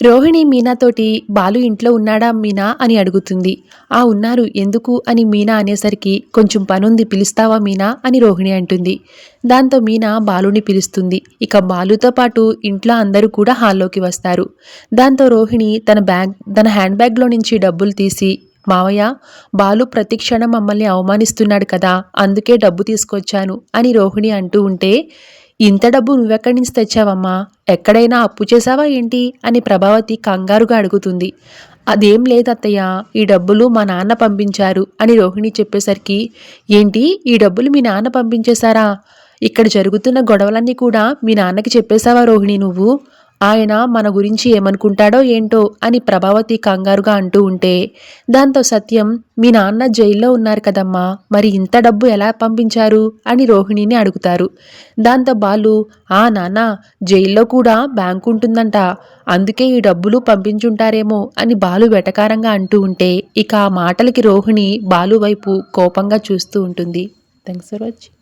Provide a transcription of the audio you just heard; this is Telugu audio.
రోహిణి మీనాతోటి బాలు ఇంట్లో ఉన్నాడా మీనా అని అడుగుతుంది. ఆ ఉన్నారు ఎందుకు అని మీనా అనేసరికి కొంచెం పనుంది పిలుస్తావా మీనా అని రోహిణి అంటుంది. దాంతో మీనా బాలుని పిలుస్తుంది. ఇక బాలుతో పాటు ఇంట్లో అందరూ కూడా హాల్లోకి వస్తారు. దాంతో రోహిణి తన హ్యాండ్ బ్యాగ్లో నుంచి డబ్బులు తీసి మావయ్య, బాలు ప్రతి క్షణం మమ్మల్ని అవమానిస్తున్నాడు కదా, అందుకే డబ్బు తీసుకొచ్చాను అని రోహిణి అంటూ ఉంటే, ఇంత డబ్బు నువ్వెక్కడి నుంచి తెచ్చావమ్మా, ఎక్కడైనా అప్పు చేశావా ఏంటి అని ప్రభావతి కంగారుగా అడుగుతుంది. అదేం లేదత్తయ్య, ఈ డబ్బులు మా నాన్న పంపించారు అని రోహిణి చెప్పేసరికి, ఏంటి ఈ డబ్బులు మీ నాన్న పంపించేశారా, ఇక్కడ జరుగుతున్న గొడవలన్నీ కూడా మీ నాన్నకి చెప్పేశావా రోహిణి నువ్వు, ఆయన మన గురించి ఏమనుకుంటాడో ఏంటో అని ప్రభావతి కంగారుగా అంటూ ఉంటే, దాంతో సత్యం, మీ నాన్న జైల్లో ఉన్నారు కదమ్మా, మరి ఇంత డబ్బు ఎలా పంపించారు అని రోహిణిని అడుగుతారు. దాంతో బాలు, ఆ నాన్న, జైల్లో కూడా బ్యాంకు ఉంటుందంట, అందుకే ఈ డబ్బులు పంపించుంటారేమో అని బాలు వెటకారంగా అంటూ ఉంటే, ఇక ఆ మాటలకి రోహిణి బాలు వైపు కోపంగా చూస్తూ ఉంటుంది. Thanks for watching.